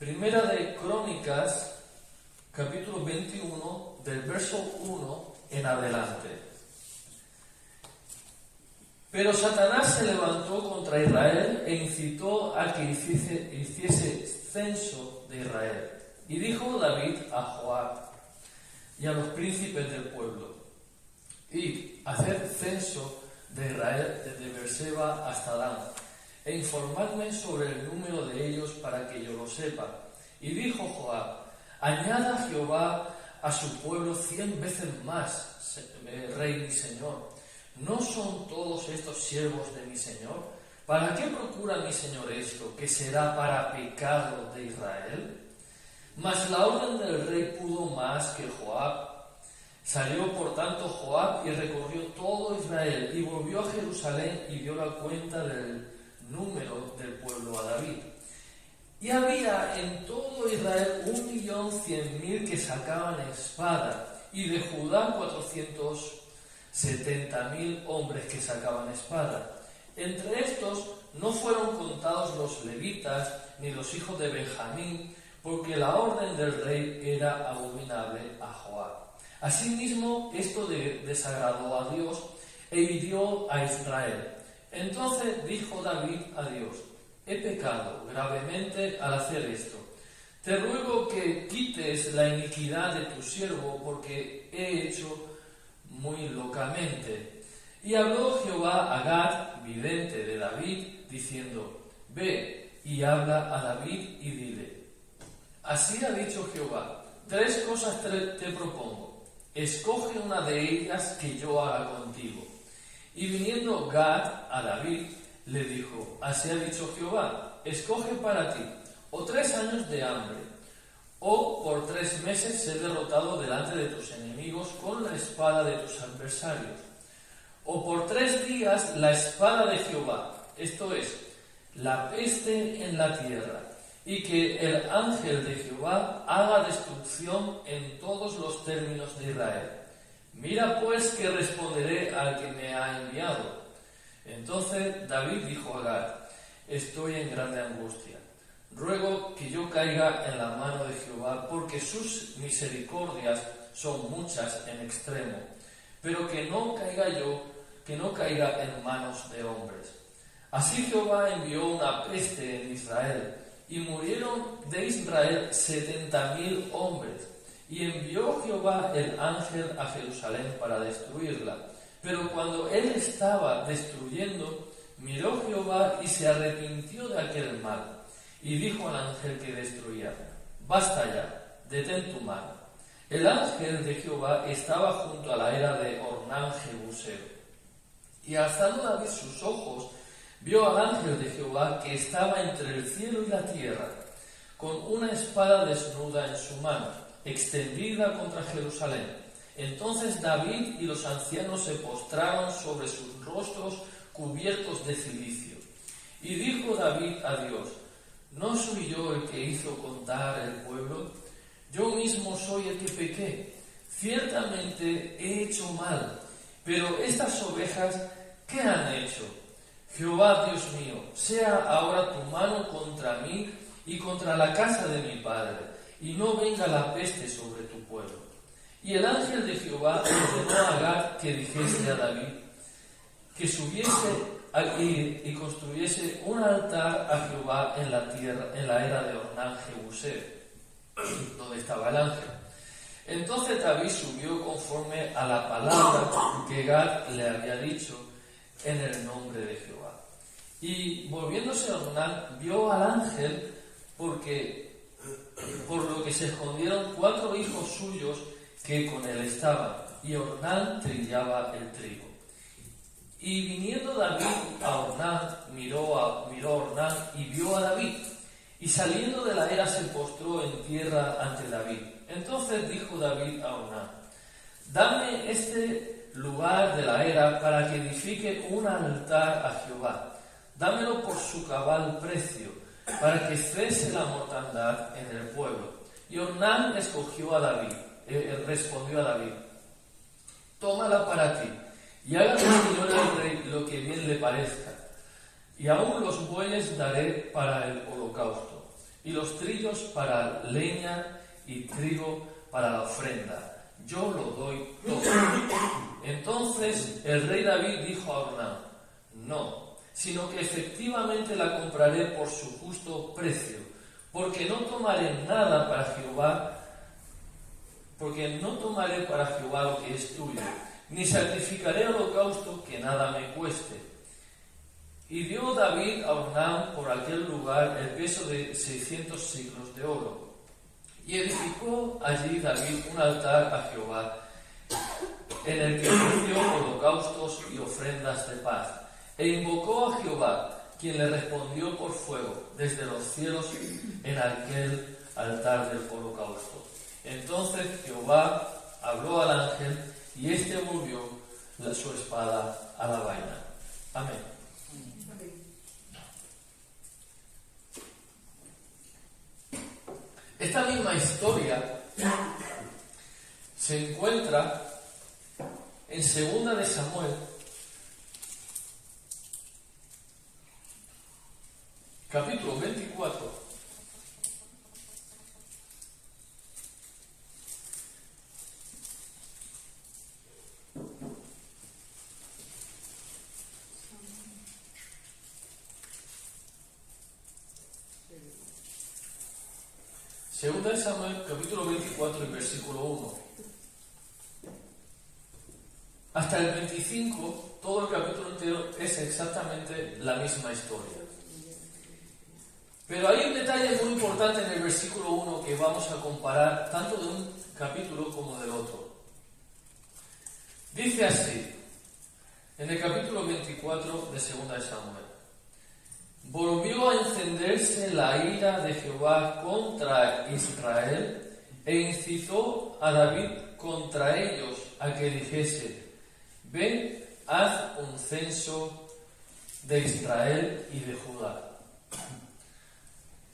Primera de Crónicas, capítulo 21, del verso 1 en adelante. Pero Satanás se levantó contra Israel e incitó a que hiciese censo de Israel. Y dijo David a Joab y a los príncipes del pueblo: id, haced censo de Israel desde Beerseba hasta Dan, e informadme sobre el número de ellos para que yo lo sepa. Y dijo Joab: añada Jehová a su pueblo 100 veces más, rey mi señor. ¿No son todos estos siervos de mi señor? ¿Para qué procura mi señor esto, que será para pecado de Israel? Mas la orden del rey pudo más que Joab. Salió por tanto Joab y recorrió todo Israel, y volvió a Jerusalén y dio la cuenta del número del pueblo a David. Y había en todo Israel 1.100.000 que sacaban espada, y de Judá 470.000 hombres que sacaban espada. Entre estos no fueron contados los levitas ni los hijos de Benjamín, porque la orden del rey era abominable a Joab. Asimismo, esto desagradó a Dios e hirió a Israel. Entonces dijo David a Dios: he pecado gravemente al hacer esto. Te ruego que quites la iniquidad de tu siervo, porque he hecho muy locamente. Y habló Jehová a Gad, vidente de David, diciendo: ve y habla a David y dile: así ha dicho Jehová, 3 cosas te propongo. Escoge una de ellas que yo haga contigo. Y viniendo Gad a David, le dijo: así ha dicho Jehová, escoge para ti o 3 años de hambre, o por 3 meses ser derrotado delante de tus enemigos con la espada de tus adversarios, o por 3 días la espada de Jehová, esto es, la peste en la tierra, y que el ángel de Jehová haga destrucción en todos los términos de Israel. Mira pues que responderé al que me ha enviado. Entonces David dijo a Gad: estoy en grande angustia. Ruego que yo caiga en la mano de Jehová, porque sus misericordias son muchas en extremo, pero que no caiga en manos de hombres. Así Jehová envió una peste en Israel, y murieron de Israel 70.000 hombres. Y envió Jehová el ángel a Jerusalén para destruirla. Pero cuando él estaba destruyendo, miró Jehová y se arrepintió de aquel mal. Y dijo al ángel que destruía: basta ya, detén tu mano. El ángel de Jehová estaba junto a la era de Ornán Jebuseo. Y alzando David sus ojos, vio al ángel de Jehová que estaba entre el cielo y la tierra, con una espada desnuda en su mano, extendida contra Jerusalén. Entonces David y los ancianos se postraron sobre sus rostros cubiertos de cilicio. Y dijo David a Dios: ¿no soy yo el que hizo contar el pueblo? Yo mismo soy el que pequé. Ciertamente he hecho mal, pero estas ovejas, ¿qué han hecho? Jehová Dios mío, sea ahora tu mano contra mí y contra la casa de mi padre, y no venga la peste sobre tu pueblo. Y el ángel de Jehová ordenó a Gad que dijese a David que subiese y construyese un altar a Jehová en la tierra, en la era de Ornán Jebuseo, donde estaba el ángel. Entonces David subió conforme a la palabra que Gad le había dicho en el nombre de Jehová. Y volviéndose a Ornán, vio al ángel por lo que se escondieron 4 hijos suyos que con él estaban, y Ornán trillaba el trigo. Y viniendo David a Ornán, miró a Ornán y vio a David, y saliendo de la era se postró en tierra ante David. Entonces dijo David a Ornán: dame este lugar de la era para que edifique un altar a Jehová. Dámelo por su cabal precio, para que cese la mortandad en el pueblo. Y Ornán respondió a David: tómala para ti, y haga el Señor el rey lo que bien le parezca. Y aún los bueyes daré para el holocausto. y los trillos para leña y trigo para la ofrenda. Yo lo doy todo. Entonces el rey David dijo a Ornán: no, sino que efectivamente la compraré por su justo precio, porque no tomaré nada para Jehová, lo que es tuyo, ni sacrificaré holocausto que nada me cueste. Y dio David a Ornán por aquel lugar el peso de 600 siclos de oro. Y edificó allí David un altar a Jehová, en el que ofreció holocaustos y ofrendas de paz. E invocó a Jehová, quien le respondió por fuego desde los cielos en aquel altar del holocausto. Entonces Jehová habló al ángel, y éste volvió su espada a la vaina. Amén. Esta misma historia se encuentra en 2 de Samuel, capítulo 24. Segunda de Samuel, capítulo 24, y versículo 1. Hasta el 25, todo el capítulo entero es exactamente la misma historia. Pero hay un detalle muy importante en el versículo 1 que vamos a comparar tanto de un capítulo como del otro. Dice así, en el capítulo 24 de Segunda de Samuel: volvió a encenderse la ira de Jehová contra Israel, e incitó a David contra ellos a que dijese: ven, haz un censo de Israel y de Judá.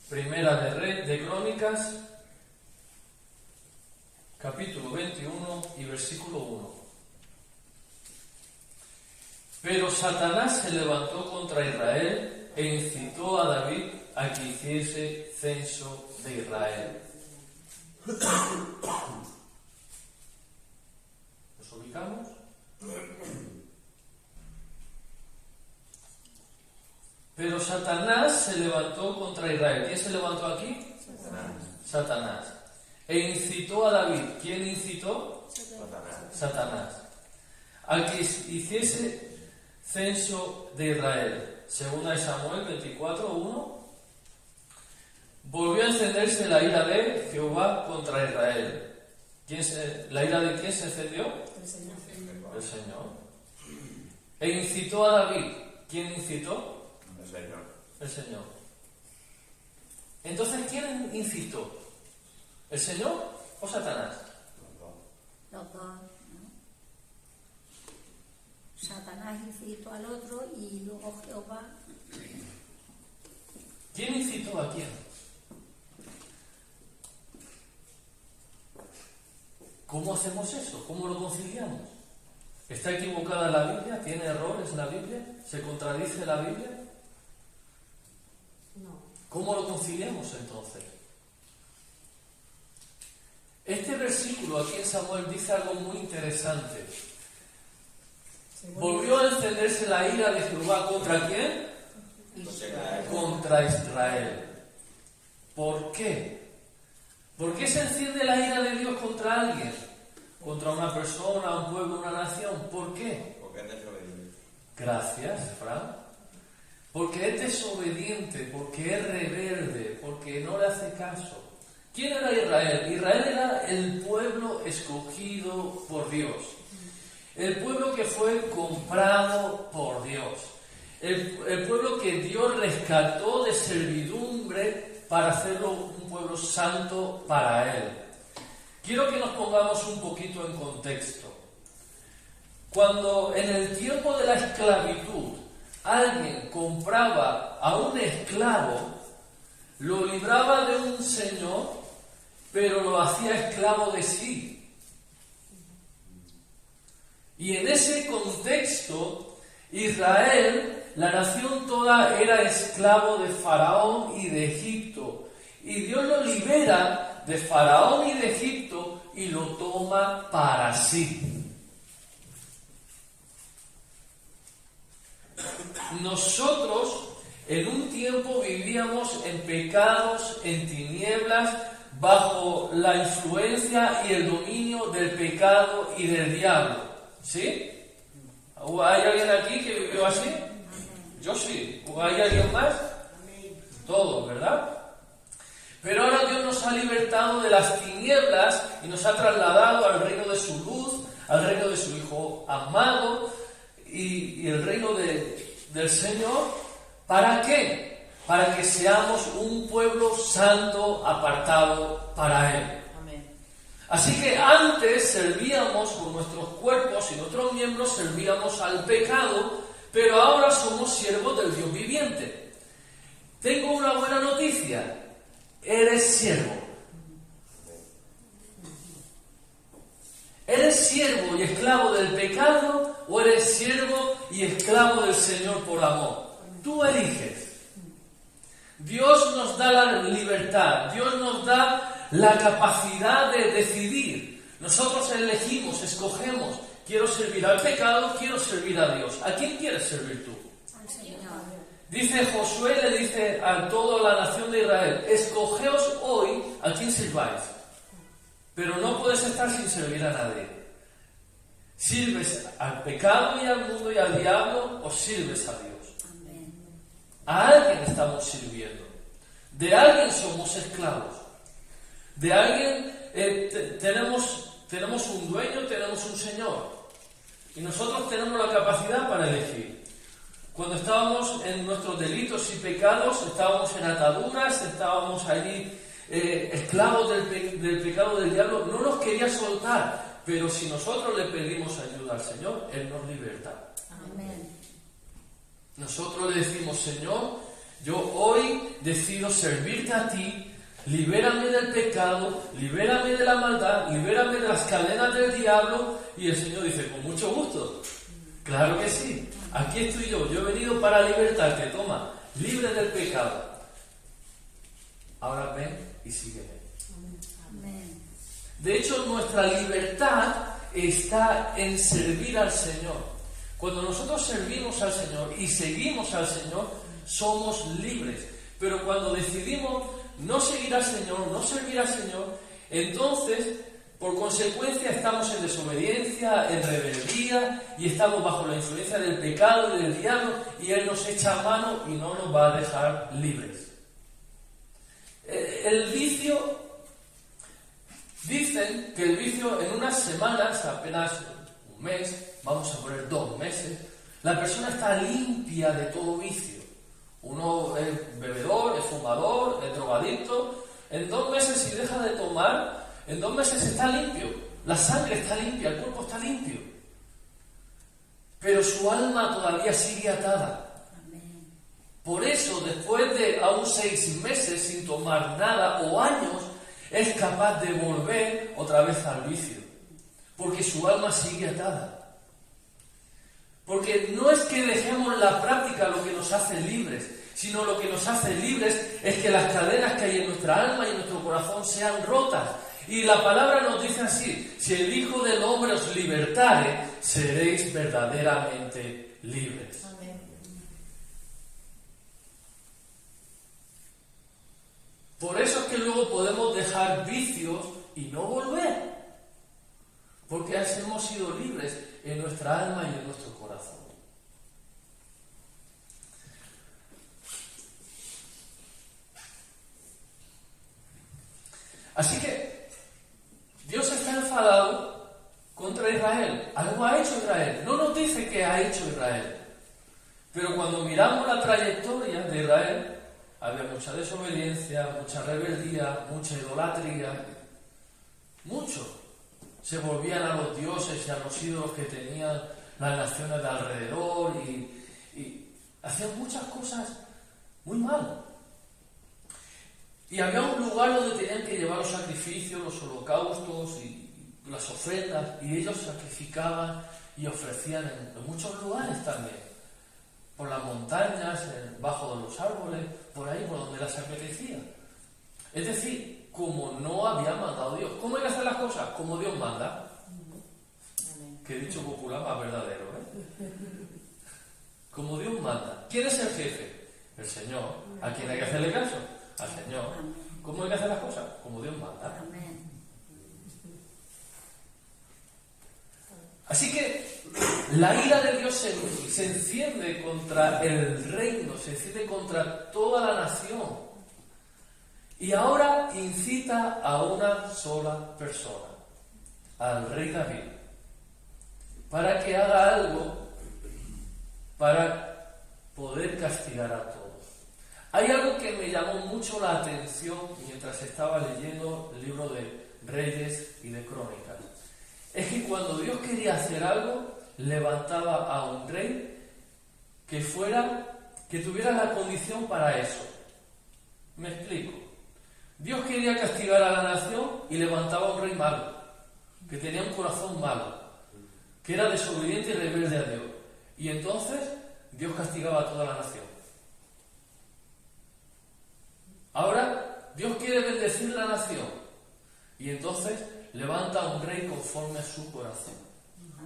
Primera de Crónicas, capítulo 21 y versículo 1. Pero Satanás se levantó contra Israel e incitó a David a que hiciese censo de Israel. ¿Nos ubicamos? Pero Satanás se levantó contra Israel. ¿Quién se levantó aquí? Satanás. E incitó a David. ¿Quién incitó? Satanás. A que hiciese censo de Israel. Segunda de Samuel 24, 1. Volvió a encenderse la ira de Jehová contra Israel. ¿La ira de quién se encendió? El Señor. El Señor. E incitó a David. ¿Quién incitó? El Señor. El Señor. Entonces, ¿quién incitó? ¿El Señor o Satanás? Los dos, ¿no? Satanás incitó al otro y luego Jehová. ¿Quién incitó a quién? ¿Cómo hacemos eso? ¿Cómo lo conciliamos? ¿Está equivocada la Biblia? ¿Tiene errores la Biblia? ¿Se contradice la Biblia? No. ¿Cómo lo conciliamos entonces? Este versículo aquí en Samuel dice algo muy interesante. Volvió a encenderse la ira de Jehová ¿contra quién? Contra Israel. ¿Por qué? ¿Por qué se enciende la ira de Dios contra alguien? ¿Contra una persona, un pueblo, una nación? ¿Por qué? Porque es desobediente. Gracias, Fran. Porque es desobediente, porque es rebelde, porque no le hace caso. ¿Quién era Israel? Israel era el pueblo escogido por Dios. El pueblo que fue comprado por Dios. El pueblo que Dios rescató de servidumbre para hacerlo un pueblo santo para Él. Quiero que nos pongamos un poquito en contexto. Cuando en el tiempo de la esclavitud alguien compraba a un esclavo, lo libraba de un señor, pero lo hacía esclavo de sí. Y en ese contexto, Israel, la nación toda, era esclavo de Faraón y de Egipto. y Dios lo libera de Faraón y de Egipto y lo toma para sí. Nosotros en un tiempo vivíamos en pecados, en tinieblas, bajo la influencia y el dominio del pecado y del diablo. ¿Sí? ¿Hay alguien aquí que vivió así? Yo sí. ¿Hay alguien más? Todos, ¿verdad? Pero ahora Dios nos ha libertado de las tinieblas y nos ha trasladado al reino de su luz, al reino de su Hijo amado y el reino del Señor. ¿Para qué? Para que seamos un pueblo santo apartado para Él. Amén. Así que antes servíamos con nuestros cuerpos y nuestros miembros, servíamos al pecado, pero ahora somos siervos del Dios viviente. Tengo una buena noticia. Eres siervo. ¿Eres siervo y esclavo del pecado o eres siervo y esclavo del Señor por amor? Tú eliges. Dios nos da la libertad, Dios nos da la capacidad de decidir. Nosotros elegimos, escogemos, quiero servir al pecado, quiero servir a Dios. ¿A quién quieres servir tú? Al Señor. Dice Josué, le dice a toda la nación de Israel, escogeos hoy a quién sirváis. Pero no puedes estar sin servir a nadie. ¿Sirves al pecado y al mundo y al diablo o sirves a Dios? A alguien estamos sirviendo. De alguien somos esclavos. De alguien tenemos un dueño, tenemos un señor. Y nosotros tenemos la capacidad para elegir. Cuando estábamos en nuestros delitos y pecados, estábamos en ataduras, estábamos allí esclavos del pecado del diablo, no nos quería soltar. Pero si nosotros le pedimos ayuda al Señor, Él nos liberta. Amén. Nosotros le decimos, Señor, yo hoy decido servirte a ti, libérame del pecado, libérame de la maldad, libérame de las cadenas del diablo. Y el Señor dice, con mucho gusto. Claro que sí, aquí estoy yo he venido para libertarte, toma, libre del pecado. Ahora ven y sígueme. Amén. De hecho, nuestra libertad está en servir al Señor. Cuando nosotros servimos al Señor y seguimos al Señor, somos libres. Pero cuando decidimos no seguir al Señor, no servir al Señor, entonces, por consecuencia, estamos en desobediencia, en rebeldía, y estamos bajo la influencia del pecado y del diablo, y Él nos echa mano y no nos va a dejar libres. El vicio, dicen que el vicio en unas semanas, apenas un mes, vamos a poner 2 meses, la persona está limpia de todo vicio. Uno es bebedor, es fumador, es drogadicto. En 2 meses, si deja de tomar, en 2 meses está limpio. La sangre está limpia, el cuerpo está limpio. Pero su alma todavía sigue atada. Amén. Por eso, después de aún 6 meses sin tomar nada o años, es capaz de volver otra vez al vicio. Porque su alma sigue atada. Porque no es que dejemos la práctica lo que nos hace libres, sino lo que nos hace libres es que las cadenas que hay en nuestra alma y en nuestro corazón sean rotas. Y la palabra nos dice así, si el Hijo del Hombre os libertare, seréis verdaderamente libres. Amén. Por eso es que luego podemos dejar vicios y no volver. Porque así hemos sido libres en nuestra alma y en nuestro corazón. Así que Dios está enfadado contra Israel. Algo ha hecho Israel. No nos dice que ha hecho Israel. Pero cuando miramos la trayectoria de Israel, había mucha desobediencia, mucha rebeldía, mucha idolatría. Mucho. Se volvían a los dioses y a los ídolos que tenían las naciones de alrededor y hacían muchas cosas muy mal. Y había un lugar donde tenían que llevar los sacrificios, los holocaustos y las ofrendas, y ellos sacrificaban y ofrecían en muchos lugares también. Por las montañas, bajo de los árboles, por ahí por donde las apetecía. Es decir, como no había mandado Dios. ¿Cómo hay que hacer las cosas? Como Dios manda. Qué dicho popular más verdadero, ¿eh? Como Dios manda. ¿Quién es el jefe? El Señor. ¿A quién hay que hacerle caso? Al Señor. ¿Cómo hay que hacer las cosas? Como Dios manda. Así que la ira de Dios se enciende contra el reino, se enciende contra toda la nación. Y ahora incita a una sola persona, al rey David, para que haga algo para poder castigar a todos. Hay algo que me llamó mucho la atención mientras estaba leyendo el libro de Reyes y de Crónicas. Es que cuando Dios quería hacer algo, levantaba a un rey que tuviera la condición para eso. Me explico. Dios quería castigar a la nación y levantaba a un rey malo, que tenía un corazón malo, que era desobediente y rebelde a Dios. Y entonces Dios castigaba a toda la nación. Ahora Dios quiere bendecir la nación y entonces levanta a un rey conforme a su corazón,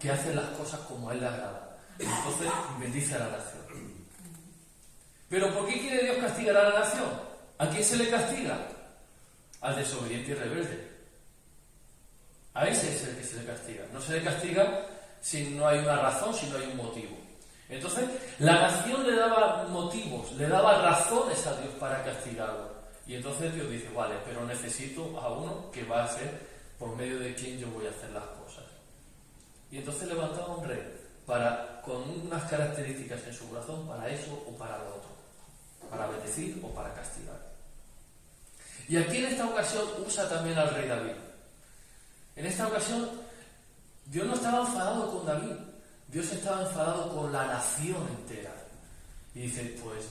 que hace las cosas como a él le agrada. Entonces bendice a la nación. ¿Pero por qué quiere Dios castigar a la nación? ¿A quién se le castiga? Al desobediente y rebelde. A ese es el que se le castiga. No se le castiga si no hay una razón, si no hay un motivo. Entonces, la nación le daba motivos, le daba razones a Dios para castigarlo. Y entonces Dios dice, vale, pero necesito a uno que va a ser por medio de quien yo voy a hacer las cosas. Y entonces levantaba un rey con unas características en su corazón para eso o para lo otro, para bendecir o para castigar. Y aquí en esta ocasión usa también al rey David. En esta ocasión Dios no estaba enfadado con David, Dios estaba enfadado con la nación entera. Y dice, pues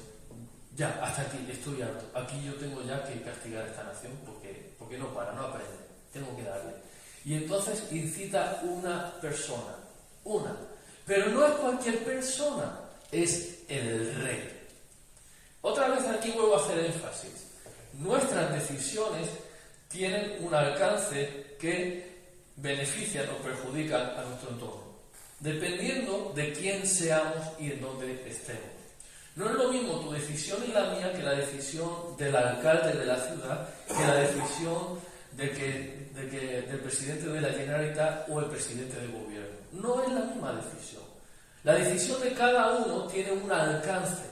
ya, hasta aquí, estoy harto. Aquí yo tengo ya que castigar a esta nación porque no para, no aprende. Tengo que darle. Y entonces incita una persona, una. Pero no es cualquier persona, es el rey. Otra vez aquí vuelvo a hacer énfasis. Nuestras decisiones tienen un alcance que benefician o perjudican a nuestro entorno, dependiendo de quién seamos y en dónde estemos. No es lo mismo tu decisión y la mía que la decisión del alcalde de la ciudad, que la decisión del presidente de la Generalitat o el presidente del gobierno. No es la misma decisión. La decisión de cada uno tiene un alcance.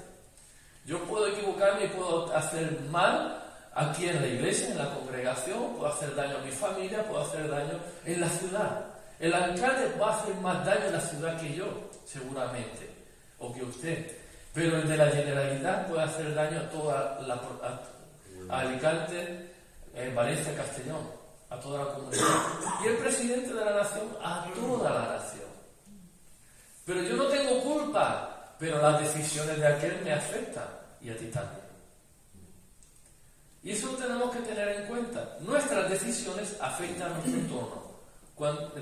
Yo puedo equivocarme y puedo hacer mal aquí en la iglesia, en la congregación, puedo hacer daño a mi familia, puedo hacer daño en la ciudad. El alcalde va a hacer más daño en la ciudad que yo, seguramente, o que usted. Pero el de la Generalitat puede hacer daño a toda a Alicante, Valencia, Castellón, a toda la comunidad. Y el presidente de la nación a toda la nación. Pero yo no tengo culpa, pero las decisiones de aquel me afectan y a ti también. Y eso lo tenemos que tener en cuenta. Nuestras decisiones afectan a nuestro entorno.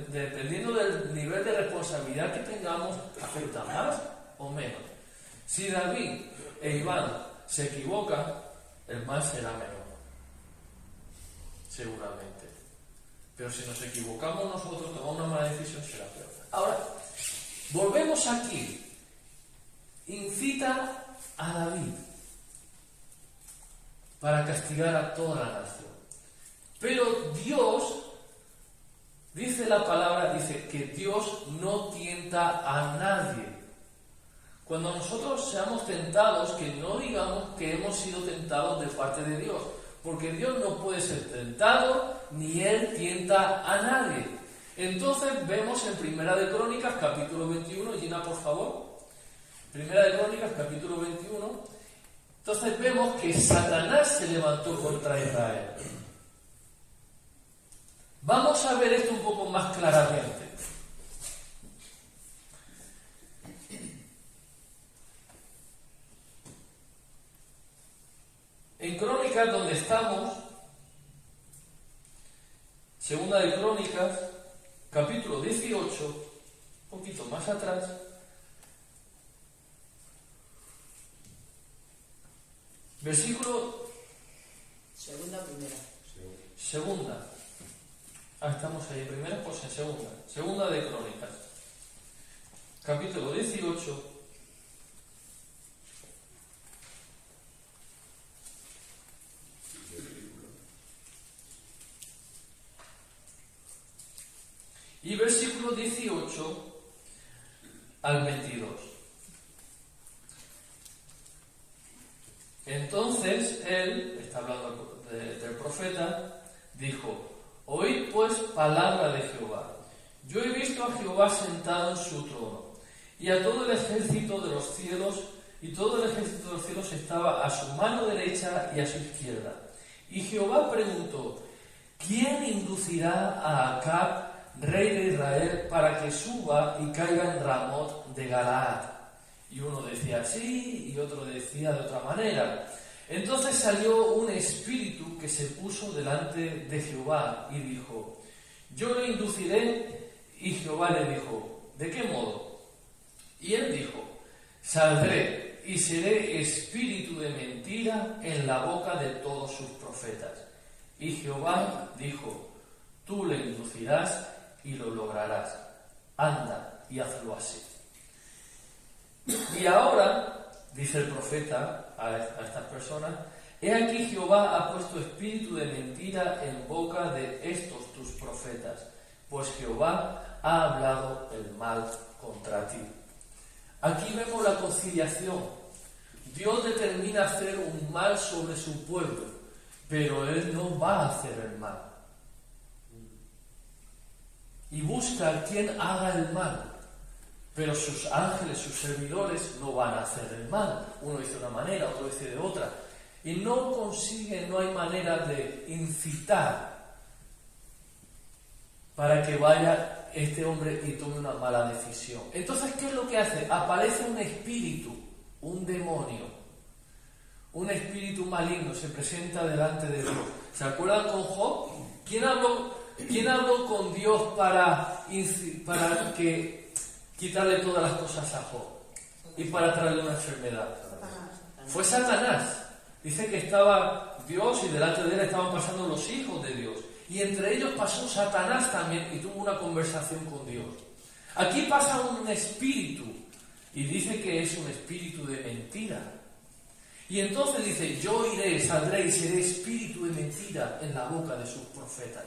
Dependiendo del nivel de responsabilidad que tengamos, afecta más o menos. Si David e Iván se equivocan, el mal será menor, seguramente. Pero si nos equivocamos nosotros, tomamos una mala decisión, será peor. Ahora, volvemos aquí. Incita a David para castigar a toda la nación. Pero Dios, dice la palabra, dice que Dios no tienta a nadie. Cuando nosotros seamos tentados, que no digamos que hemos sido tentados de parte de Dios, porque Dios no puede ser tentado, ni Él tienta a nadie. Entonces vemos en Primera de Crónicas, capítulo 21, Gina, por favor. Primera de Crónicas, capítulo 21. Entonces vemos que Satanás se levantó contra Israel. Vamos a ver esto un poco más claramente. En Crónicas, donde estamos, Segunda de Crónicas, capítulo 18, un poquito más atrás, versículo Segunda o primera. Segunda. Estamos ahí. Primera, pues en segunda. Segunda de Crónicas. Capítulo 18. Y versículo 18 al 22. Entonces él, está hablando del profeta, dijo: oíd pues palabra de Jehová. Yo he visto a Jehová sentado en su trono, y a todo el ejército de los cielos, y todo el ejército de los cielos estaba a su mano derecha y a su izquierda. Y Jehová preguntó: ¿quién inducirá a Acab, rey de Israel, para que suba y caiga en Ramot de Galaad? Y uno decía así y otro decía de otra manera. Entonces salió un espíritu que se puso delante de Jehová y dijo: yo le induciré. Y Jehová le dijo: ¿de qué modo? Y él dijo: saldré y seré espíritu de mentira en la boca de todos sus profetas. Y Jehová dijo: tú le inducirás y lo lograrás. Anda y hazlo así. Y ahora, dice el profeta a estas personas: he aquí Jehová ha puesto espíritu de mentira en boca de estos tus profetas, pues Jehová ha hablado el mal contra ti. Aquí vemos la conciliación. Dios determina hacer un mal sobre su pueblo, pero Él no va a hacer el mal. Y busca a quien haga el mal. Pero sus ángeles, sus servidores, no van a hacer el mal. Uno dice de una manera, otro dice de otra. Y no consigue, no hay manera de incitar para que vaya este hombre y tome una mala decisión. Entonces, ¿qué es lo que hace? Aparece un espíritu, un demonio, un espíritu maligno, se presenta delante de Dios. ¿Se acuerdan con Job? ¿Quién habló con Dios para que quitarle todas las cosas a Job y para traerle una enfermedad? Fue Satanás. Dice que estaba Dios y delante de él estaban pasando los hijos de Dios. Y entre ellos pasó Satanás también y tuvo una conversación con Dios. Aquí pasa un espíritu y dice que es un espíritu de mentira. Y entonces dice: yo iré, saldré y seré espíritu de mentira en la boca de sus profetas.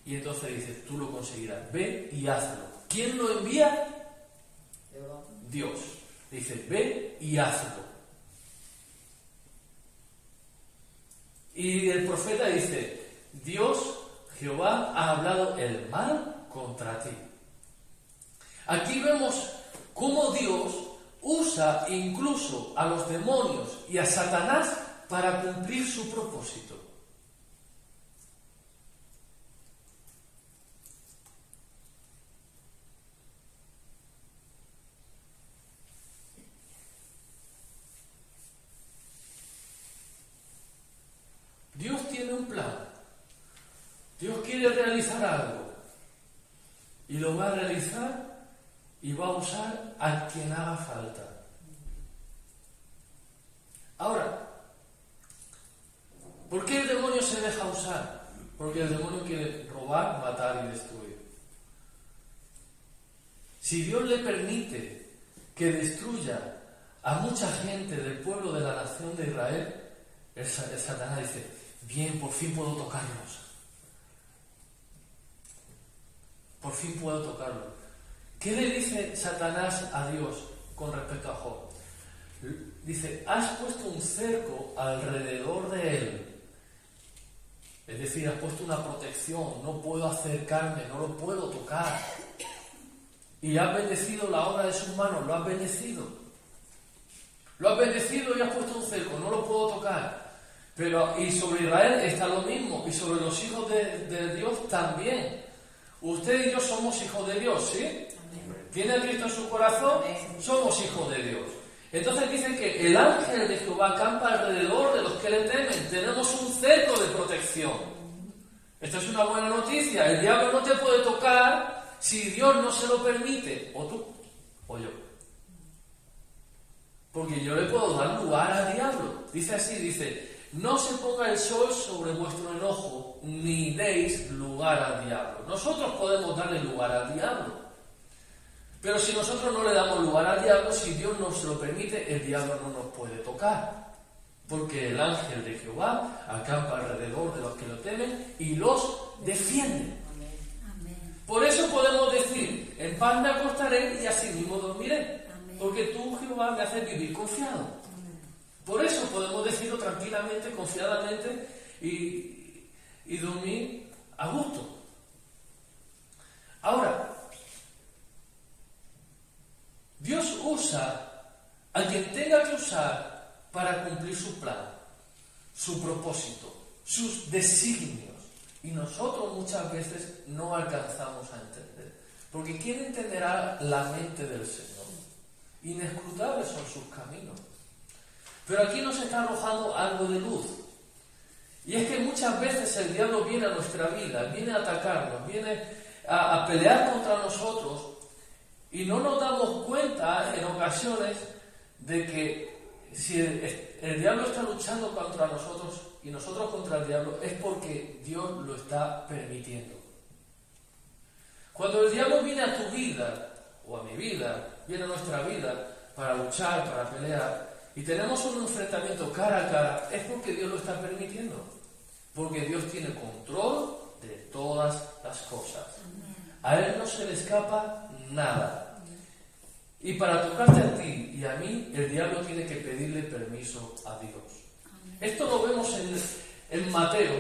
Y entonces dice: tú lo conseguirás, ve y hazlo. ¿Quién lo envía? Dios. Dice: ve y hazlo. Y el profeta dice: Dios, Jehová, ha hablado el mal contra ti. Aquí vemos cómo Dios usa incluso a los demonios y a Satanás para cumplir su propósito. Dios tiene un plan. Dios quiere realizar algo y lo va a realizar y va a usar a quien haga falta. Ahora, ¿por qué el demonio se deja usar? Porque el demonio quiere robar, matar y destruir. Si Dios le permite que destruya a mucha gente del pueblo de la nación de Israel, el Satanás dice: bien, por fin puedo tocarlos. Por fin puedo tocarlos. ¿Qué le dice Satanás a Dios con respecto a Job? Dice: has puesto un cerco alrededor de él. Es decir, has puesto una protección. No puedo acercarme, no lo puedo tocar. Y has bendecido la obra de sus manos, lo has bendecido. Lo has bendecido y has puesto un cerco, no lo puedo tocar. Pero, y sobre Israel está lo mismo, y sobre los hijos de Dios también. Usted y yo somos hijos de Dios, ¿sí? ¿Tiene a Cristo en su corazón? Somos hijos de Dios. Entonces dicen que el ángel de Jehová acampa alrededor de los que le temen. Tenemos un cerco de protección. Esto es una buena noticia. El diablo no te puede tocar si Dios no se lo permite. O tú, o yo. Porque yo le puedo dar lugar al diablo. Dice así, dice: no se ponga el sol sobre vuestro enojo, ni deis lugar al diablo. Nosotros podemos darle lugar al diablo, pero si nosotros no le damos lugar al diablo, si Dios nos lo permite, el diablo no nos puede tocar, porque el ángel de Jehová acampa alrededor de los que lo temen y los defiende. Amén. Por eso podemos decir, en paz me acostaré y así mismo dormiré, Amén. porque tú, Jehová, me haces vivir confiado. Por eso podemos decirlo tranquilamente, confiadamente y dormir a gusto. Ahora, Dios usa a quien tenga que usar para cumplir su plan, su propósito, sus designios. Y nosotros muchas veces no alcanzamos a entender. Porque ¿quién entenderá la mente del Señor? Inescrutables son sus caminos. Pero aquí nos está arrojando algo de luz. Y es que muchas veces el diablo viene a nuestra vida, viene a atacarnos, viene a pelear contra nosotros y no nos damos cuenta en ocasiones de que si el diablo está luchando contra nosotros y nosotros contra el diablo es porque Dios lo está permitiendo. Cuando el diablo viene a tu vida o a mi vida, viene a nuestra vida para luchar, para pelear, y tenemos un enfrentamiento cara a cara, es porque Dios lo está permitiendo. Porque Dios tiene control de todas las cosas. A Él no se le escapa nada. Y para tocarte a ti y a mí, el diablo tiene que pedirle permiso a Dios. Esto lo vemos en Mateo.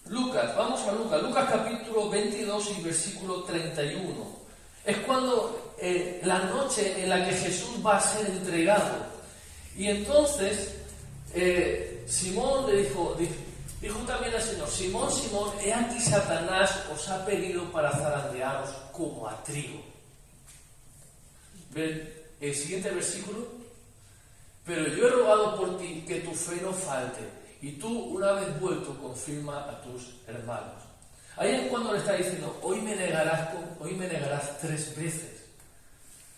Lucas, vamos a Lucas. Lucas capítulo 22 y versículo 31. Es cuando la noche en la que Jesús va a ser entregado. Y entonces Simón le dijo también al Señor: Simón, Simón, he aquí Satanás os ha pedido para zarandearos como a trigo. ¿Ven el siguiente versículo? Pero yo he rogado por ti que tu fe no falte, y tú, una vez vuelto, confirma a tus hermanos. Ahí es cuando le está diciendo: hoy me negarás 3 veces.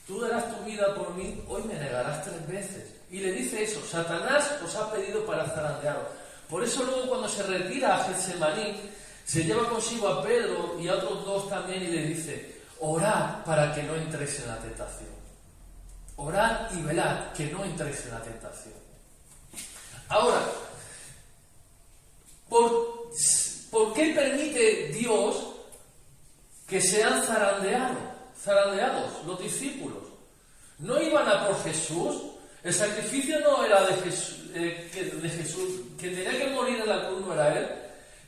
Tú darás tu vida por mí, hoy me negarás 3 veces. Y le dice eso: Satanás os ha pedido para zarandearos. Por eso luego cuando se retira a Getsemaní, se lleva consigo a Pedro y a otros 2 también y le dice: orad para que no entréis en la tentación. Orad y velad que no entréis en la tentación. Ahora, ¿por qué permite Dios que sean zarandeados los discípulos? No iban a por Jesús. El sacrificio no era de Jesús. Quien tenía que morir en la cruz no era Él.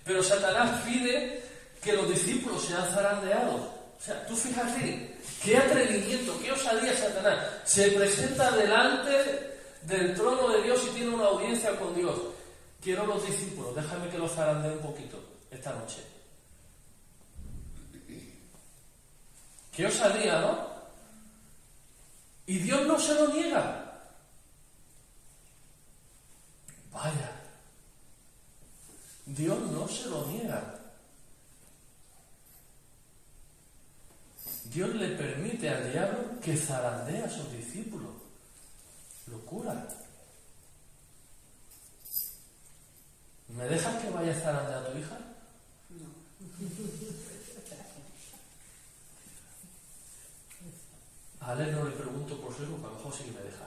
Pero Satanás pide que los discípulos sean zarandeados. O sea, tú fíjate, qué atrevimiento, qué osadía Satanás. Se presenta delante del trono de Dios y tiene una audiencia con Dios. Quiero los discípulos, déjame que los zarandee un poquito esta noche. Qué osadía, ¿no? Y Dios no se lo niega. Vaya, Dios no se lo niega. Dios le permite al diablo que zarandee a sus discípulos. Locura. ¿Me dejas que vaya a zarandear a tu hija? No. A Ale no le pregunto por su hijo, que a lo mejor sí que me deja.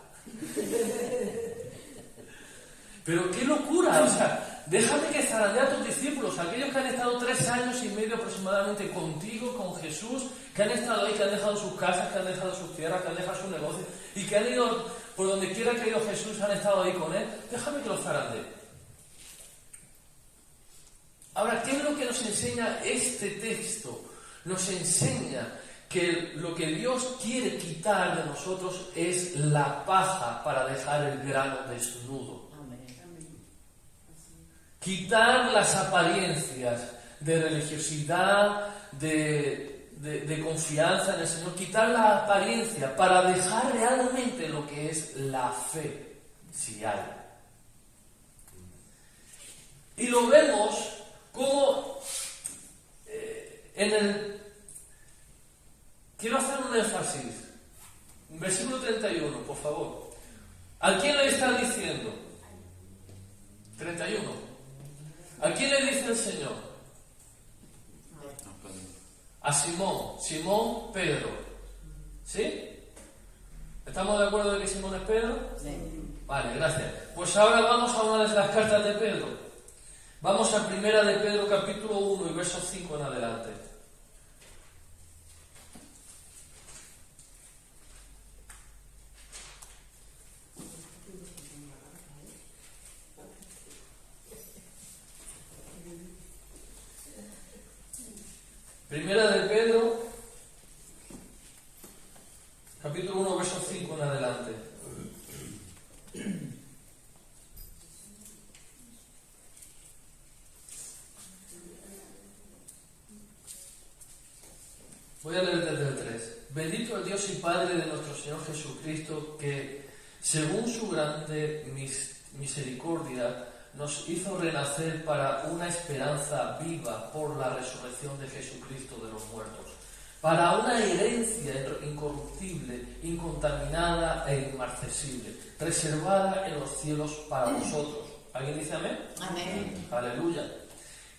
Pero qué locura, o sea, déjame que zarandee a tus discípulos, aquellos que han estado 3 años y medio aproximadamente contigo, con Jesús, que han estado ahí, que han dejado sus casas, que han dejado sus tierras, que han dejado sus negocios, y que han ido, por donde quiera que ha ido Jesús, han estado ahí con Él. Déjame que los zarandee. Ahora, ¿qué es lo que nos enseña este texto? Nos enseña que lo que Dios quiere quitar de nosotros es la paja para dejar el grano desnudo. Quitar las apariencias de religiosidad, de confianza en el Señor, quitar la apariencia para dejar realmente lo que es la fe, si hay. Y lo vemos como quiero hacer un énfasis. Versículo 31, por favor. Al 31. ¿A quién le dice el Señor? A Simón. Simón Pedro. ¿Sí? ¿Estamos de acuerdo de que Simón es Pedro? Sí. Vale, gracias. Pues ahora vamos a una de las cartas de Pedro. Vamos a Primera de Pedro capítulo 1 y versos 5 en adelante. Primera de Pedro capítulo 1 versos 5 en adelante. Voy a leer desde el 3. Bendito el Dios y Padre de nuestro Señor Jesucristo, que, según su grande misericordia, nos hizo renacer para una esperanza viva por la resurrección de Jesucristo de los muertos, para una herencia incorruptible, incontaminada e inmarcesible, reservada en los cielos para vosotros. ¿Alguien dice amén? Amén. Aleluya.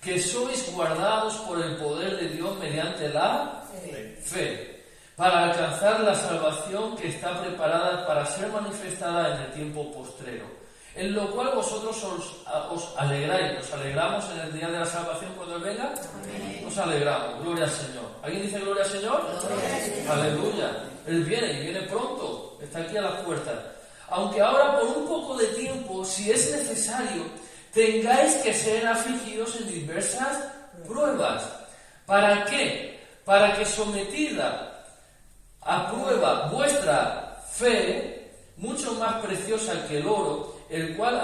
Que sois guardados por el poder de Dios mediante la fe, para alcanzar la salvación que está preparada para ser manifestada en el tiempo postrero, en lo cual vosotros os alegráis. ¿Nos alegramos en el día de la salvación cuando Él venga? Amén. Nos alegramos. Gloria al Señor. ¿Alguien dice gloria al Señor? Gloria al Señor. Aleluya. Él viene y viene pronto. Está aquí a las puertas. Aunque ahora por un poco de tiempo, si es necesario, tengáis que ser afligidos en diversas pruebas. ¿Para qué? Para que sometida a prueba vuestra fe, mucho más preciosa que el oro, el cual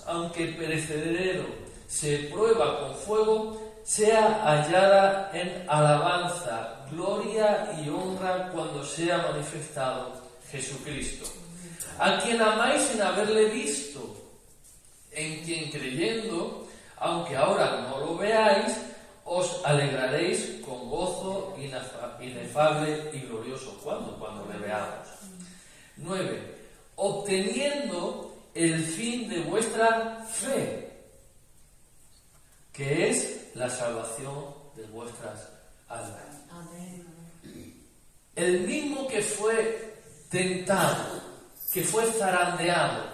aunque perecedero se prueba con fuego, sea hallada en alabanza, gloria y honra cuando sea manifestado Jesucristo, a quien amáis sin haberle visto, en quien creyendo, aunque ahora no lo veáis, os alegraréis con gozo inefable y glorioso. ¿Cuándo? Cuando le veamos. 9. Obteniendo el fin de vuestra fe, que es la salvación de vuestras almas. Amén. El mismo que fue tentado, que fue zarandeado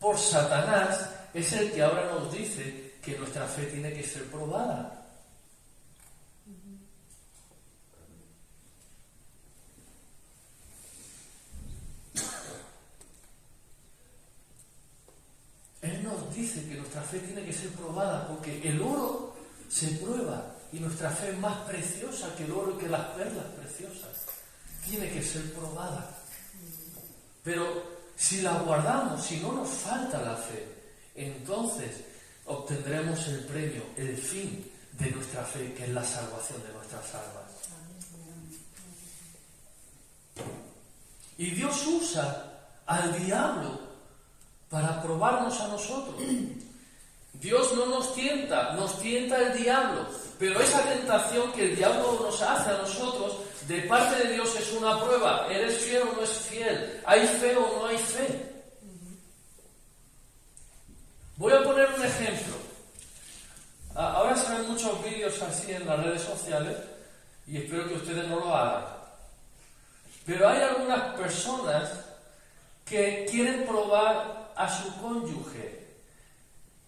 por Satanás, es el que ahora nos dice que nuestra fe tiene que ser probada. Él nos dice que nuestra fe tiene que ser probada, porque el oro se prueba y nuestra fe es más preciosa que el oro y que las perlas preciosas. Tiene que ser probada. Pero si la guardamos, si no nos falta la fe, entonces obtendremos el premio, el fin de nuestra fe, que es la salvación de nuestras almas. Y Dios usa al diablo para probarnos a nosotros. Dios no nos tienta, nos tienta el diablo. Pero esa tentación que el diablo nos hace a nosotros, de parte de Dios es una prueba. ¿Eres fiel o no es fiel? ¿Hay fe o no hay fe? Voy a poner un ejemplo. Ahora se ven muchos vídeos así en las redes sociales y espero que ustedes no lo hagan. Pero hay algunas personas que quieren probar a su cónyuge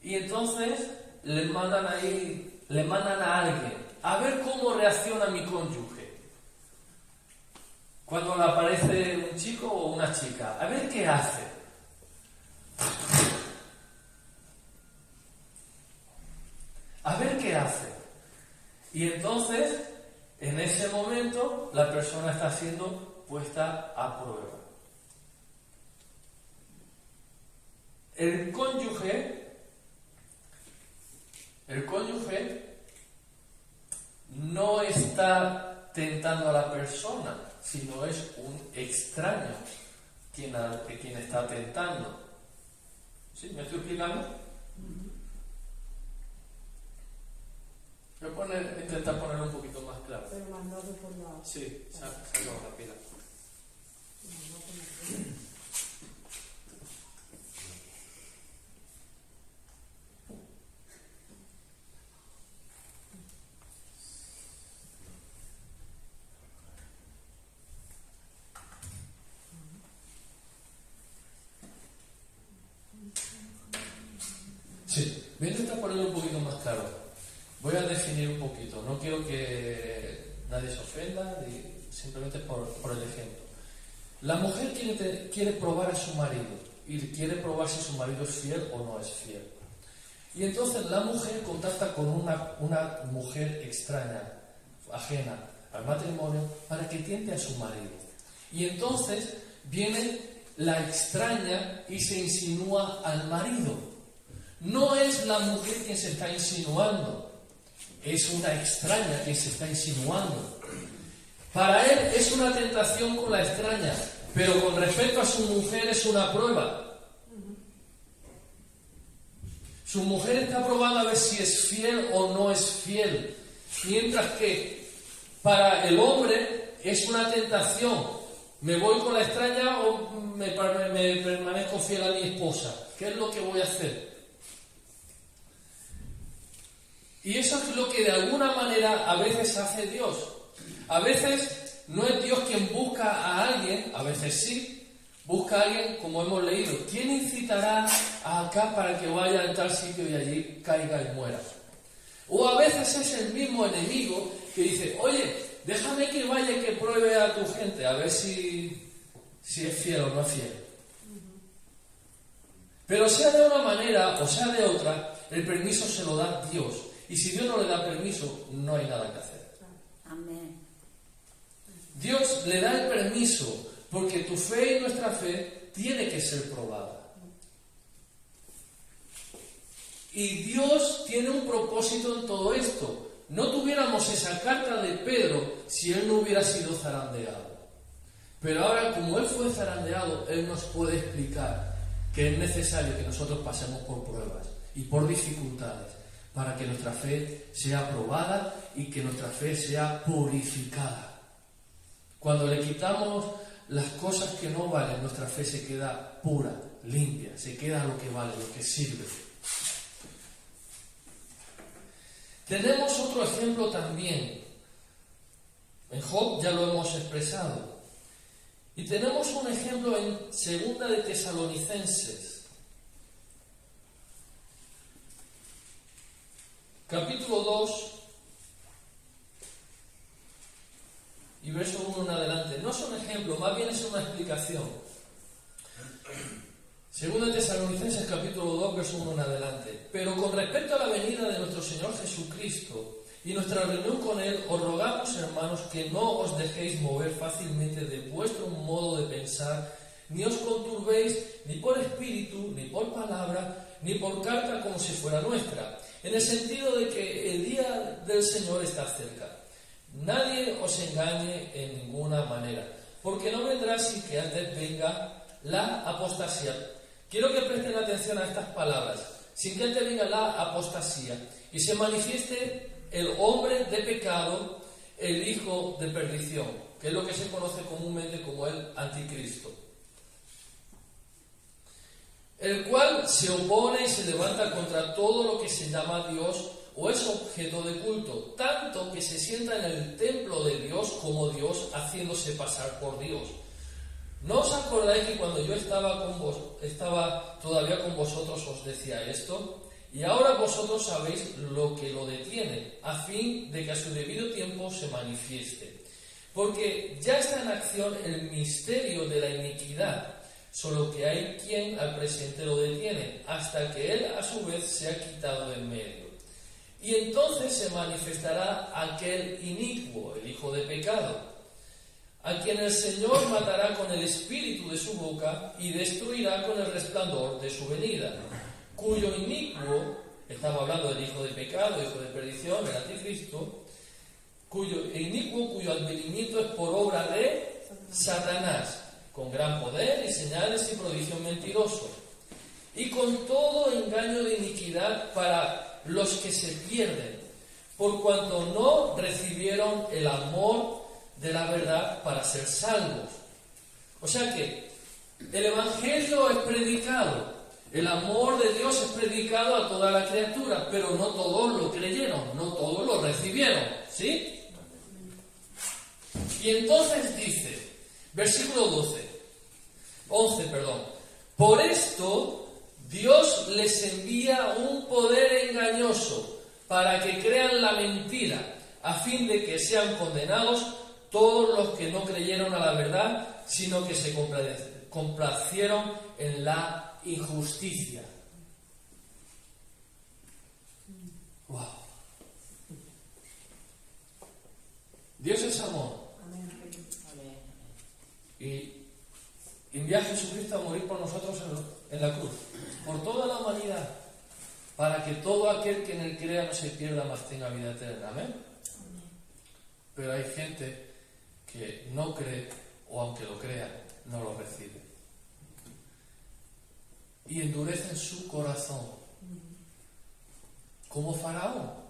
y entonces le mandan a alguien a ver cómo reacciona mi cónyuge cuando le aparece un chico o una chica, a ver qué hace. A ver qué hace. Y entonces, en ese momento, la persona está siendo puesta a prueba. El cónyuge no está tentando a la persona, sino es un extraño quien está tentando. ¿Sí? ¿Me estoy explicando? Voy a intentar ponerlo un poquito más claro. Pero mandado por la... Sí, saco la pila. Sí, voy a intentar ponerlo un poquito más claro. Voy a definir un poquito. No quiero que nadie se ofenda, simplemente por el ejemplo. La mujer quiere probar a su marido y quiere probar si su marido es fiel o no es fiel. Y entonces la mujer contacta con una mujer extraña, ajena al matrimonio, para que tiente a su marido. Y entonces viene la extraña y se insinúa al marido. No es la mujer quien se está insinuando, es una extraña quien se está insinuando. Para él es una tentación con la extraña, pero con respecto a su mujer es una prueba. Su mujer está probando a ver si es fiel o no es fiel, mientras que para el hombre es una tentación. ¿Me voy con la extraña o me permanezco fiel a mi esposa? ¿Qué es lo que voy a hacer? Y eso es lo que de alguna manera a veces hace Dios. A veces no es Dios quien busca a alguien, a veces sí, busca a alguien, como hemos leído. ¿Quién incitará a acá para que vaya a tal sitio y allí caiga y muera? O a veces es el mismo enemigo que dice, oye, déjame que vaya y que pruebe a tu gente, a ver si es fiel o no es fiel. Pero sea de una manera o sea de otra, el permiso se lo da Dios. Y si Dios no le da permiso, no hay nada que hacer. Amén. Dios le da el permiso porque tu fe y nuestra fe tiene que ser probada. Y Dios tiene un propósito en todo esto. No tuviéramos esa carta de Pedro si él no hubiera sido zarandeado. Pero ahora, como él fue zarandeado, él nos puede explicar que es necesario que nosotros pasemos por pruebas y por dificultades para que nuestra fe sea probada y que nuestra fe sea purificada. Cuando le quitamos las cosas que no valen, nuestra fe se queda pura, limpia, se queda lo que vale, lo que sirve. Tenemos otro ejemplo también. En Job ya lo hemos expresado. Y tenemos un ejemplo en 2 de Tesalonicenses, capítulo 2 y verso 1 en adelante. No es un ejemplo, más bien es una explicación. 2 de Tesalonicenses capítulo 2, verso 1 en adelante. Pero con respecto a la venida de nuestro Señor Jesucristo y nuestra reunión con Él, os rogamos, hermanos, que no os dejéis mover fácilmente de vuestro modo de pensar, ni os conturbéis ni por espíritu, ni por palabra, ni por carta como si fuera nuestra, en el sentido de que el día del Señor está cerca. Nadie os engañe en ninguna manera, porque no vendrá sin que antes venga la apostasía. Quiero que presten atención a estas palabras. Sin que antes venga la apostasía y se manifieste el hombre de pecado, el hijo de perdición, que es lo que se conoce comúnmente como el anticristo, el cual se opone y se levanta contra todo lo que se llama Dios o es objeto de culto, tanto que se sienta en el templo de Dios como Dios, haciéndose pasar por Dios. ¿No os acordáis que cuando yo estaba todavía con vosotros os decía esto? Y ahora vosotros sabéis lo que lo detiene, a fin de que a su debido tiempo se manifieste. Porque ya está en acción el misterio de la iniquidad, solo que hay quien al presente lo detiene, hasta que él a su vez se ha quitado de en medio. Y entonces se manifestará aquel inicuo, el hijo de pecado, a quien el Señor matará con el espíritu de su boca y destruirá con el resplandor de su venida, cuyo inicuo, estamos hablando del hijo de pecado, hijo de perdición, el anticristo, cuyo advenimiento es por obra de Satanás, con gran poder y señales y prodigios mentirosos, y con todo engaño de iniquidad para los que se pierden, por cuanto no recibieron el amor de la verdad para ser salvos. O sea que el Evangelio es predicado, el amor de Dios es predicado a toda la criatura, pero no todos lo creyeron, no todos lo recibieron, ¿sí? Y entonces dice, versículo 11, por esto Dios les envía un poder engañoso para que crean la mentira, a fin de que sean condenados todos los que no creyeron a la verdad, sino que se complacieron en la injusticia. Wow. Dios es amor. Amén. Y envía a Jesucristo a morir por nosotros en la cruz, por toda la humanidad, para que todo aquel que en él crea no se pierda, mas tenga vida eterna. Amén. Pero hay gente que no cree, o aunque lo crea, no lo recibe. Y endurecen su corazón. Como Faraón.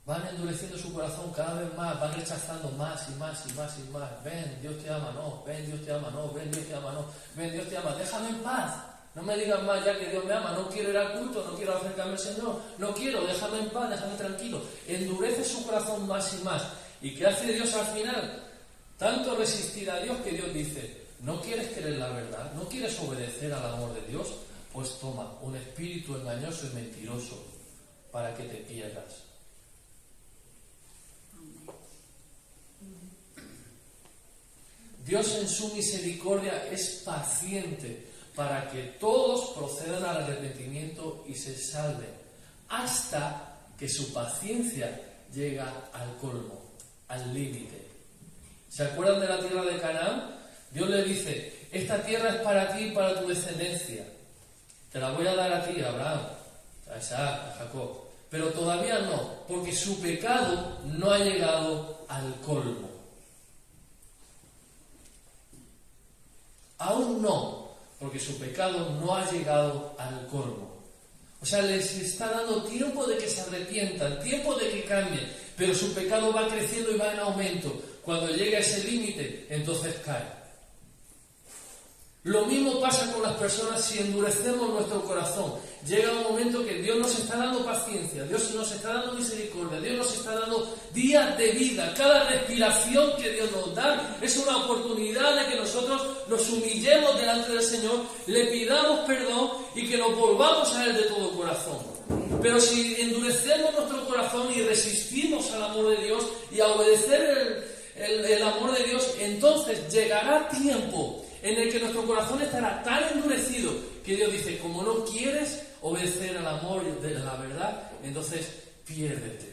Van endureciendo su corazón cada vez más, van rechazando más y más y más y más. Ven, Dios te ama, no. Ven, Dios te ama, no. Ven, Dios te ama, no. Ven, Dios te ama. Déjame en paz. No me digan más ya que Dios me ama. No quiero ir al culto, no quiero acercarme al Señor. No quiero, déjame en paz, déjame tranquilo. Endurece su corazón más y más. ¿Y qué hace Dios al final? Tanto resistir a Dios que Dios dice, ¿no quieres creer la verdad? ¿No quieres obedecer al amor de Dios? Pues toma un espíritu engañoso y mentiroso para que te pierdas. Dios en su misericordia es paciente para que todos procedan al arrepentimiento y se salven, hasta que su paciencia llega al colmo, al límite. ¿Se acuerdan de la tierra de Canaán? Dios le dice, esta tierra es para ti y para tu descendencia. Te la voy a dar a ti, a Abraham, a Isaac, a Jacob. Pero todavía no, porque su pecado no ha llegado al colmo. Aún no, porque su pecado no ha llegado al colmo. O sea, les está dando tiempo de que se arrepientan, tiempo de que cambien, pero su pecado va creciendo y va en aumento. Cuando llega a ese límite, entonces cae. Lo mismo pasa con las personas si endurecemos nuestro corazón. Llega un momento que Dios nos está dando paciencia, Dios nos está dando misericordia, Dios nos está dando días de vida. Cada respiración que Dios nos da es una oportunidad de que nosotros nos humillemos delante del Señor, le pidamos perdón y que nos volvamos a Él de todo corazón. Pero si endurecemos nuestro corazón y resistimos al amor de Dios y a obedecer el amor de Dios, entonces llegará tiempo en el que nuestro corazón estará tan endurecido que Dios dice, como no quieres obedecer al amor de la verdad, entonces piérdete.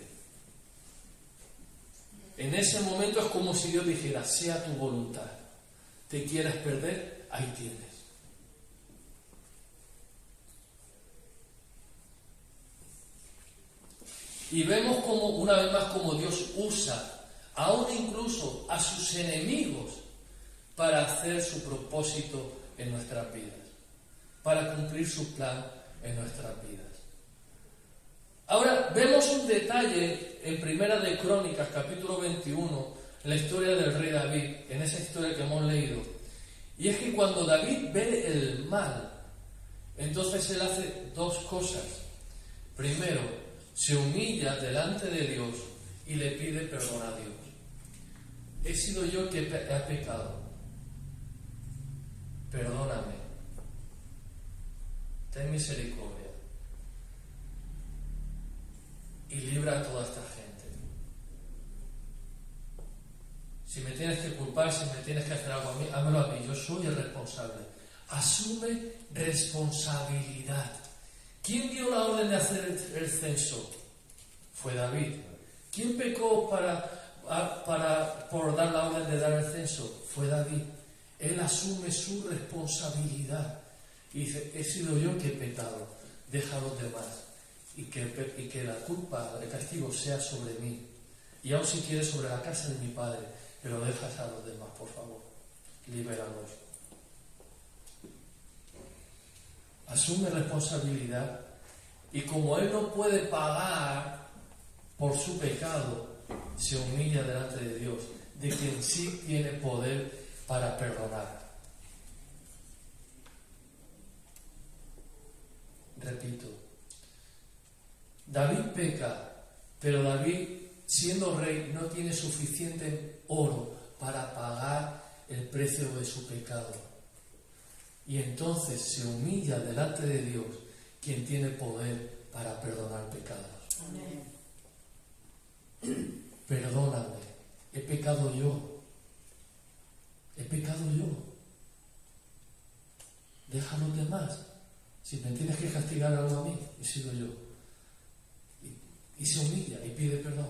En ese momento es como si Dios dijera, sea tu voluntad. ¿Te quieres perder? Ahí tienes. Y vemos como, una vez más, como Dios usa aún incluso a sus enemigos para hacer su propósito en nuestras vidas, para cumplir su plan en nuestras vidas. Ahora vemos un detalle en Primera de Crónicas, capítulo 21, en la historia del rey David, en esa historia que hemos leído. Y es que cuando David ve el mal, entonces él hace dos cosas. Primero, se humilla delante de Dios y le pide perdón a Dios. He sido yo que he pecado. Perdóname. Ten misericordia. Y libra a toda esta gente. Si me tienes que culpar, si me tienes que hacer algo a mí, házmelo a mí. Yo soy el responsable. Asume responsabilidad. ¿Quién dio la orden de hacer el censo? Fue David. ¿Quién pecó por dar la orden de dar el censo? Fue David. Él asume su responsabilidad y dice, he sido yo que he pecado, deja a los demás y que la culpa, el castigo sea sobre mí y aun si quieres sobre la casa de mi padre, pero dejas a los demás, por favor, libéralos. Asume responsabilidad y como él no puede pagar por su pecado, se humilla delante de Dios, de quien sí tiene poder para perdonar. Repito, David peca, pero David, siendo rey, no tiene suficiente oro para pagar el precio de su pecado. Y entonces se humilla delante de Dios, quien tiene poder para perdonar pecados. Amén. Perdóname, he pecado yo. He pecado yo. Deja a los demás. Si me tienes que castigar algo a mí, he sido yo. Y se humilla y pide perdón.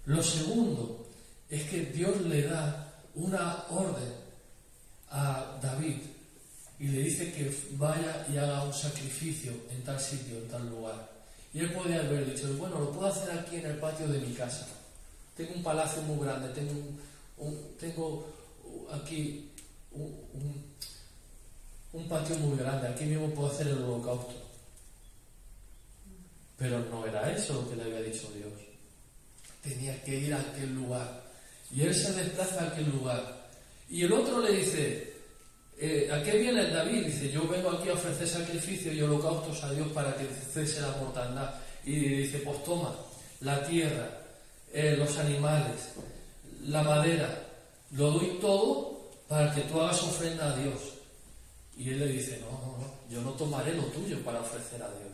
Lo segundo es que Dios le da una orden a David y le dice que vaya y haga un sacrificio en tal sitio, en tal lugar. Y él podía haber dicho, bueno, lo puedo hacer aquí en el patio de mi casa. Tengo un palacio muy grande, tengo aquí un patio muy grande, aquí mismo puedo hacer el holocausto. Pero no era eso lo que le había dicho Dios. Tenía que ir a aquel lugar. Y él se desplaza a aquel lugar. Y el otro le dice, ¿a qué viene David? Dice, yo vengo aquí a ofrecer sacrificios y holocaustos a Dios para que cese la mortandad. Y dice, pues toma, la tierra, los animales, la madera, lo doy todo para que tú hagas ofrenda a Dios. Y él le dice, no, yo no tomaré lo tuyo para ofrecer a Dios.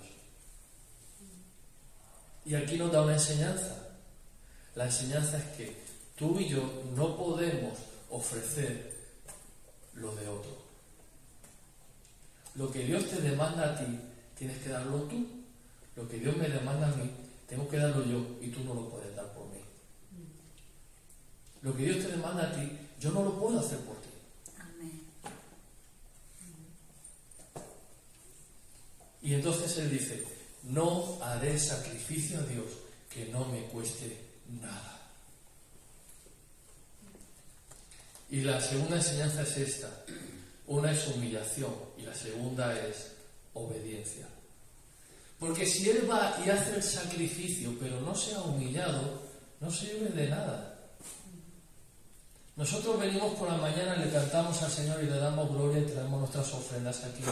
Y aquí nos da una enseñanza. La enseñanza es que tú y yo no podemos ofrecer lo de otro. Lo que Dios te demanda a ti, tienes que darlo tú. Lo que Dios me demanda a mí, tengo que darlo yo y tú no lo puedes dar por mí. Lo que Dios te demanda a ti, yo no lo puedo hacer por ti. Amén. Y entonces Él dice, no haré sacrificio a Dios que no me cueste nada. Y la segunda enseñanza es esta. Una es humillación y la segunda es obediencia. Porque si Él va y hace el sacrificio pero no se ha humillado, no sirve de nada. Nosotros venimos por la mañana, le cantamos al Señor y le damos gloria y traemos nuestras ofrendas aquí.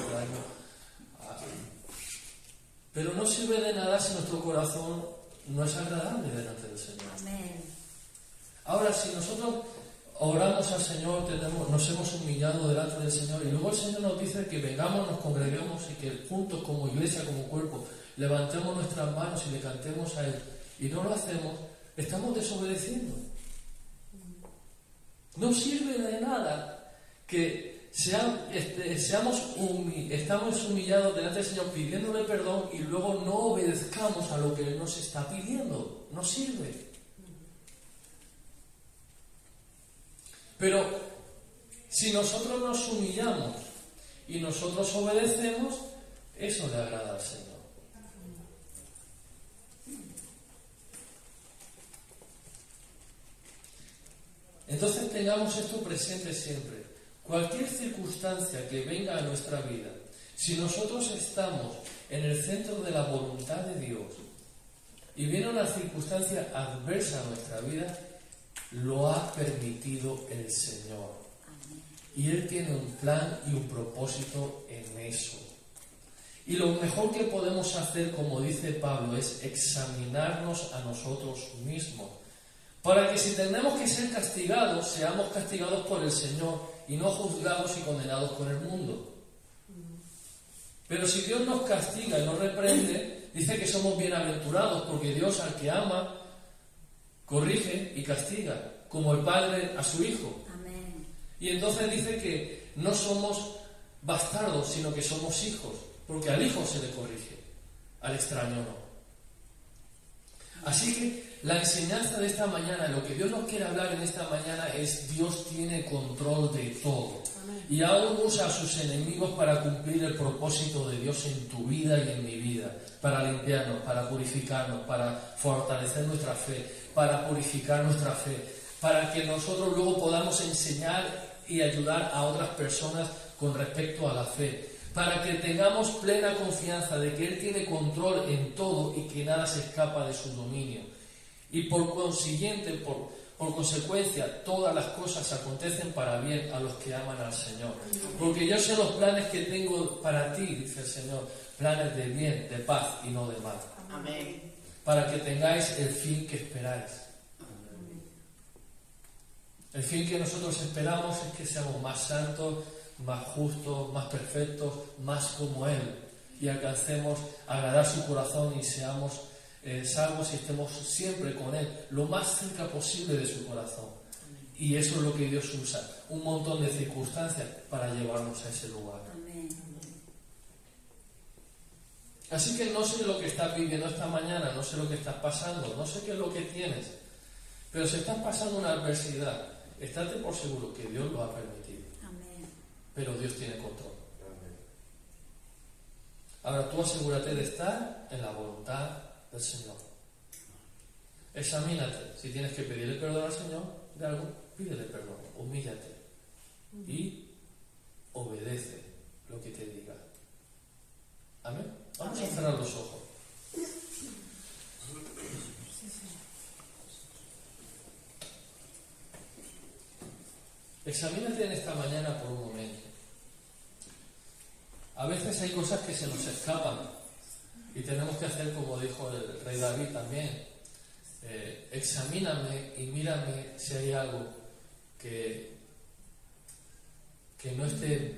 Pero no sirve de nada si nuestro corazón no es agradable delante del Señor. Amén. Ahora, si nosotros oramos al Señor, nos hemos humillado delante del Señor y luego el Señor nos dice que vengamos, nos congreguemos y que juntos como iglesia, como cuerpo, levantemos nuestras manos y le cantemos a Él y no lo hacemos, estamos desobedeciendo. No sirve de nada que estamos humillados delante del Señor pidiéndole perdón y luego no obedezcamos a lo que Él nos está pidiendo. No sirve. Pero si nosotros nos humillamos y nosotros obedecemos, eso le agrada al Señor. Entonces tengamos esto presente siempre. Cualquier circunstancia que venga a nuestra vida, si nosotros estamos en el centro de la voluntad de Dios y viene una circunstancia adversa a nuestra vida, lo ha permitido el Señor. Y Él tiene un plan y un propósito en eso. Y lo mejor que podemos hacer, como dice Pablo, es examinarnos a nosotros mismos. Para que si tenemos que ser castigados, seamos castigados por el Señor y no juzgados y condenados por el mundo. Pero si Dios nos castiga y nos reprende, dice que somos bienaventurados, porque Dios al que ama, corrige y castiga, como el Padre a su Hijo. Amén. Y entonces dice que no somos bastardos, sino que somos hijos, porque al Hijo se le corrige, al extraño no. Así que la enseñanza de esta mañana, lo que Dios nos quiere hablar en esta mañana es Dios tiene control de todo. Amén. Y aún usa a sus enemigos para cumplir el propósito de Dios en tu vida y en mi vida, para limpiarnos, para purificarnos, para fortalecer nuestra fe, para purificar nuestra fe, para que nosotros luego podamos enseñar y ayudar a otras personas con respecto a la fe, para que tengamos plena confianza de que Él tiene control en todo y que nada se escapa de su dominio. Y por consiguiente, por consecuencia, todas las cosas acontecen para bien a los que aman al Señor. Porque yo sé los planes que tengo para ti, dice el Señor, planes de bien, de paz y no de mal. Amén. Para que tengáis el fin que esperáis. El fin que nosotros esperamos es que seamos más santos, más justos, más perfectos, más como Él, y alcancemos a agradar su corazón y seamos salvos y estemos siempre con Él, lo más cerca posible de su corazón. Y eso es lo que Dios usa, un montón de circunstancias para llevarnos a ese lugar. Amén. Así que no sé lo que estás viviendo esta mañana, no sé lo que estás pasando, no sé qué es lo que tienes, pero si estás pasando una adversidad, estate por seguro que Dios lo ha permitido, Amén. pero Dios tiene control. Ahora tú asegúrate de estar en la voluntad del Señor. Examínate, si tienes que pedirle perdón al Señor de algo, pídele perdón, humíllate y obedece lo que te diga. Amén. Vamos a cerrar los ojos. Examínate en esta mañana por un momento. A veces hay cosas que se nos escapan y tenemos que hacer como dijo el rey David también. Examíname y mírame si hay algo que no esté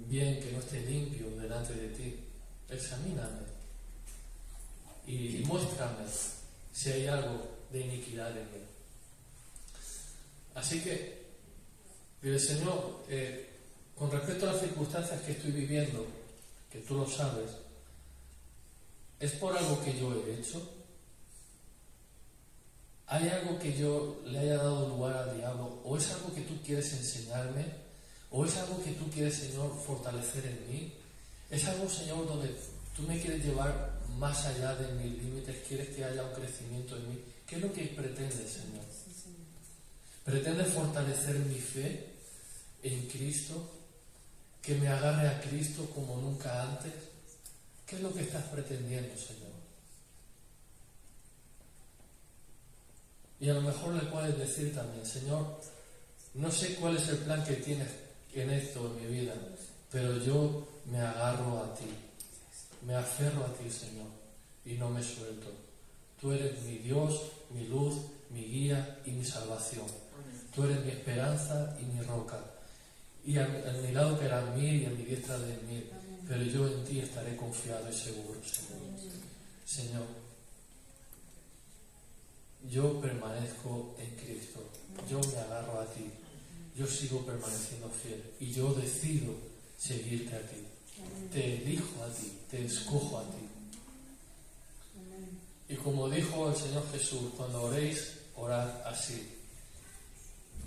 bien, que no esté limpio delante de ti. Examíname y muéstrame si hay algo de iniquidad en mí. Así que, dile, Señor, con respecto a las circunstancias que estoy viviendo, que tú lo sabes, ¿es por algo que yo he hecho? ¿Hay algo que yo le haya dado lugar al diablo? ¿O es algo que tú quieres enseñarme? ¿O es algo que tú quieres, Señor, fortalecer en mí? ¿Es algo, Señor, donde tú me quieres llevar más allá de mis límites? ¿Quieres que haya un crecimiento en mí? ¿Qué es lo que pretendes, Señor? ¿Pretendes fortalecer mi fe en Cristo? ¿Que me agarre a Cristo como nunca antes? ¿Qué es lo que estás pretendiendo, Señor? Y a lo mejor le puedes decir también, Señor, no sé cuál es el plan que tienes en esto, en mi vida, pero yo me agarro a ti, me aferro a ti, Señor, y no me suelto. Tú eres mi Dios, mi luz, mi guía y mi salvación. Tú eres mi esperanza y mi roca. Y a mi lado quedarán 1000 y a mi diestra 10.000, pero yo en ti estaré confiado y seguro, Señor. Señor, yo permanezco en Cristo, yo me agarro a ti, yo sigo permaneciendo fiel y yo decido seguirte a ti. Te elijo a ti, te escojo a ti. Y como dijo el Señor Jesús, cuando oréis, orad así: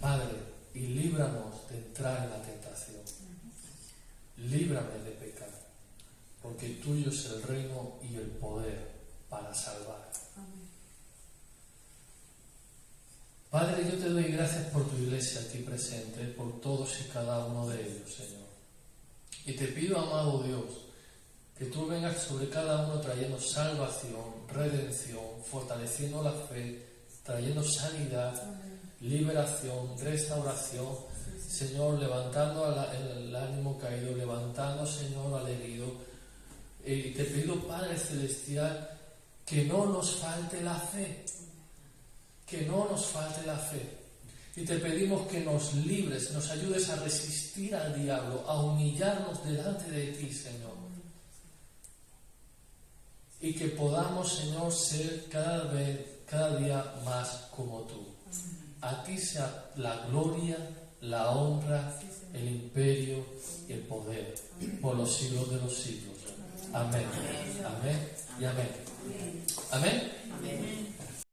Padre, y líbranos de entrar en la tentación. Líbrame de pecar, porque tuyo es el reino y el poder para salvar. Padre, yo te doy gracias por tu iglesia aquí presente, por todos y cada uno de ellos, Señor. Y te pido, amado Dios, que tú vengas sobre cada uno trayendo salvación, redención, fortaleciendo la fe, trayendo sanidad, liberación, restauración, Señor, levantando el ánimo caído, levantando, Señor, al herido. Y te pido, Padre Celestial, que no nos falte la fe, que no nos falte la fe. Y te pedimos que nos libres, nos ayudes a resistir al diablo, a humillarnos delante de ti, Señor. Y que podamos, Señor, ser cada día más como tú. A ti sea la gloria, la honra, el imperio y el poder por los siglos de los siglos. Amén. Amén y amén. Amén.